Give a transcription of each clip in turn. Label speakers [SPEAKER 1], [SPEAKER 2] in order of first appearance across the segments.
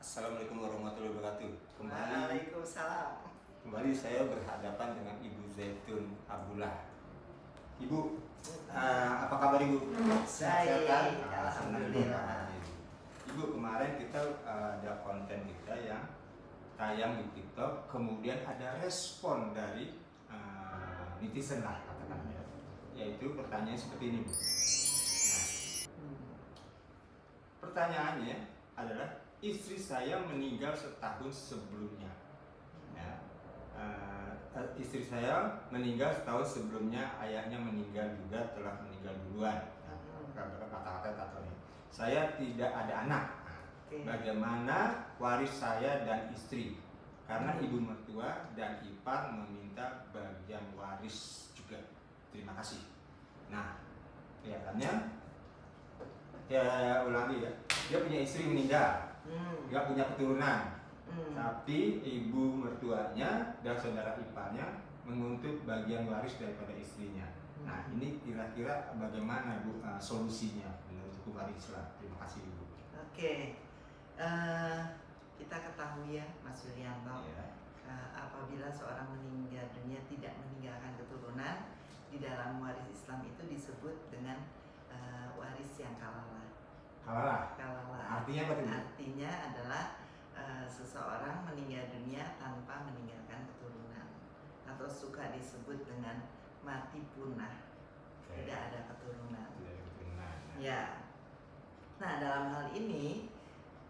[SPEAKER 1] Assalamualaikum warahmatullahi wabarakatuh.
[SPEAKER 2] Waalaikumsalam.
[SPEAKER 1] Kembali saya berhadapan dengan Ibu Zaitun Abdullah. Ibu, apa kabar Ibu?
[SPEAKER 2] Baik,
[SPEAKER 1] Sehat?
[SPEAKER 2] alhamdulillah.
[SPEAKER 1] Ibu, kemarin kita ada konten kita yang tayang di TikTok, kemudian ada respon dari netizen lah katakannya, yaitu pertanyaan seperti ini, Bu. Nah, pertanyaannya adalah, istri saya meninggal setahun sebelumnya. Ya. Istri saya meninggal setahun sebelumnya, ayahnya meninggal juga, telah meninggal duluan. Kata-kata ini. Saya tidak ada anak. Bagaimana waris saya dan istri? Karena ibu mertua dan ipar meminta bagian waris juga. Terima kasih. Nah, kelihatannya ya ulangi ya. Dia punya istri meninggal. Nggak punya keturunan, tapi ibu mertuanya dan saudara iparnya menuntut bagian waris daripada istrinya. Nah, ini kira-kira bagaimana Bu solusinya menurut hukum Islam? Terima kasih Ibu.
[SPEAKER 2] Oke, kita ketahui ya Mas Yulianto, apabila seorang meninggal dunia tidak meninggalkan keturunan, di dalam waris Islam itu disebut dengan waris yang kalalah.
[SPEAKER 1] Kalalah. Artinya apa itu?
[SPEAKER 2] Artinya adalah seseorang meninggal dunia tanpa meninggalkan keturunan, atau suka disebut dengan mati punah. Tidak ada keturunan. Ya. Nah, dalam hal ini,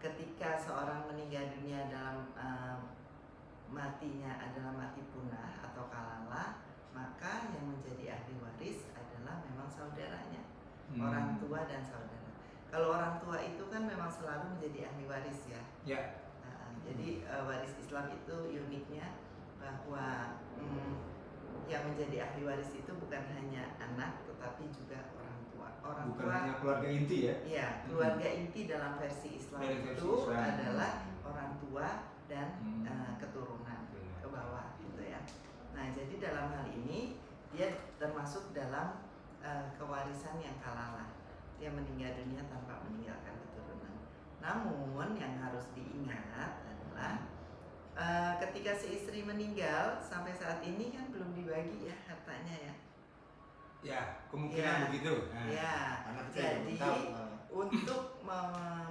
[SPEAKER 2] ketika seorang meninggal dunia dalam matinya adalah mati punah atau kalalah, maka yang menjadi ahli waris adalah memang saudaranya, orang tua dan saudara. Kalau orang tua itu kan memang selalu menjadi ahli waris ya.
[SPEAKER 1] Ya.
[SPEAKER 2] Jadi waris Islam itu uniknya bahwa yang menjadi ahli waris itu bukan hanya anak, tetapi juga orang tua.
[SPEAKER 1] Bukan hanya keluarga inti ya?
[SPEAKER 2] Iya, keluarga inti dalam versi Islam itu adalah orang tua dan keturunan ke bawah gitu ya. Nah, jadi dalam hal ini dia termasuk dalam kewarisan yang kalalah. Dia meninggal dunia tanpa meninggalkan keturunan. Namun yang harus diingat adalah ketika si istri meninggal sampai saat ini kan belum dibagi ya hartanya ya.
[SPEAKER 1] Ya, kemungkinan begitu.
[SPEAKER 2] Ya, jadi untuk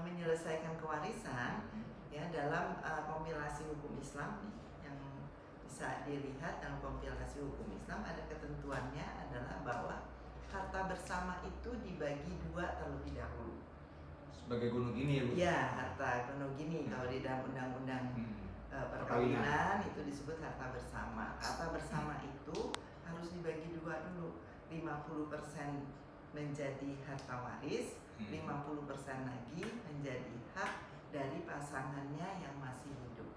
[SPEAKER 2] menyelesaikan kewarisan ya dalam kompilasi hukum Islam nih, yang bisa dilihat dalam kompilasi hukum Islam ada ketentuannya adalah bahwa harta bersama itu dibagi dua terlebih dahulu.
[SPEAKER 1] Sebagai gunung gini ya Bu?
[SPEAKER 2] Ya, harta gunung gini. Kalau di dalam undang-undang perkawinan itu disebut harta bersama. Harta bersama itu harus dibagi dua dulu. 50% menjadi harta waris, 50% lagi menjadi hak dari pasangannya yang masih hidup.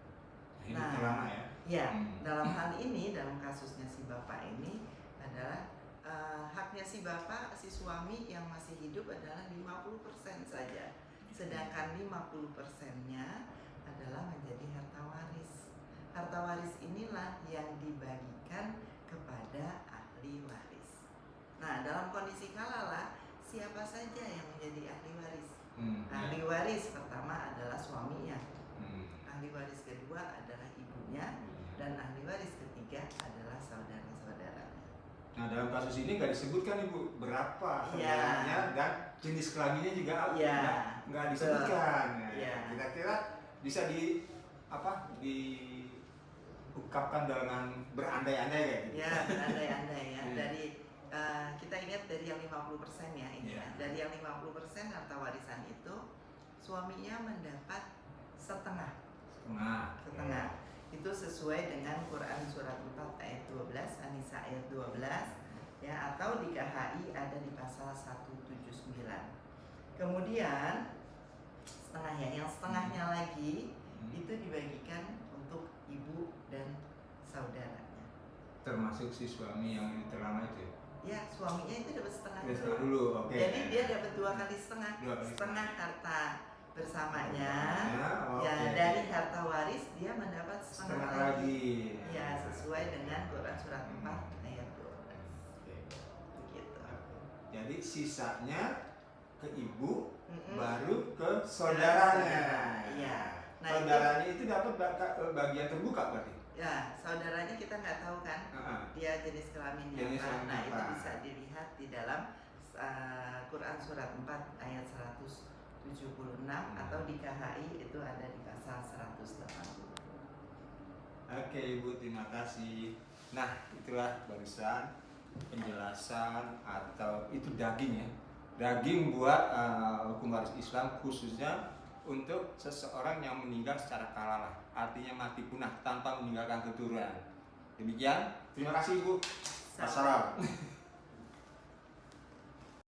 [SPEAKER 1] Hidup lama ya?
[SPEAKER 2] Ya, dalam hal ini, dalam kasusnya si bapak ini adalah haknya si bapak, si suami yang masih hidup adalah 50% saja. Sedangkan 50%-nya adalah menjadi harta waris. Harta waris inilah yang dibagikan kepada ahli waris. Nah, dalam kondisi kalalah, siapa saja yang menjadi ahli waris? Ahli waris pertama adalah suaminya. Ahli waris kedua adalah ibunya, dan ahli waris ketiga adalah saudara-saudaranya.
[SPEAKER 1] Nah, dalam kasus ini nggak disebutkan Ibu berapa saudaranya dan jenis kelaminnya juga nggak disebutkan. Kira-kira bisa diungkapkan dengan berandai-andai kayak gitu.
[SPEAKER 2] Ya, berandai-andai ya. Dari kita ingat dari yang 50% ya ini. Dari yang 50% harta warisan itu suaminya mendapat setengah. Itu sesuai dengan Quran surat 4 ayat 12, An-Nisa ayat 12 ya, atau di KHI ada di pasal 179. Kemudian setengahnya, yang setengahnya lagi itu dibagikan untuk ibu dan saudaranya.
[SPEAKER 1] Termasuk si suami yang terlama itu?
[SPEAKER 2] Ya, suaminya itu dapat setengah
[SPEAKER 1] dulu.
[SPEAKER 2] Jadi dia dapat 2 kali setengah. Setengah harta bersamanya, dari harta waris dia mendapat setengah lagi. Ya, sesuai dengan Quran surat 4 ayat 12. Begitu.
[SPEAKER 1] Jadi sisanya ke ibu, baru ke saudaranya.
[SPEAKER 2] Iya. Nah,
[SPEAKER 1] saudaranya itu dapat bagian terbuka berarti.
[SPEAKER 2] ya, saudaranya kita nggak tahu kan dia jenis kelaminnya
[SPEAKER 1] Jenis
[SPEAKER 2] apa.
[SPEAKER 1] kelamin
[SPEAKER 2] Nah,
[SPEAKER 1] apa.
[SPEAKER 2] itu bisa dilihat di dalam Quran surat 4 ayat 176 atau di KHI itu ada di pasal 180.
[SPEAKER 1] Oke Ibu, terima kasih. Nah, itulah barusan penjelasan atau itu daging ya. Daging buat hukum waris Islam khususnya untuk seseorang yang meninggal secara kalalah, artinya mati punah tanpa meninggalkan keturunan. Demikian, terima kasih Ibu. Wassalam.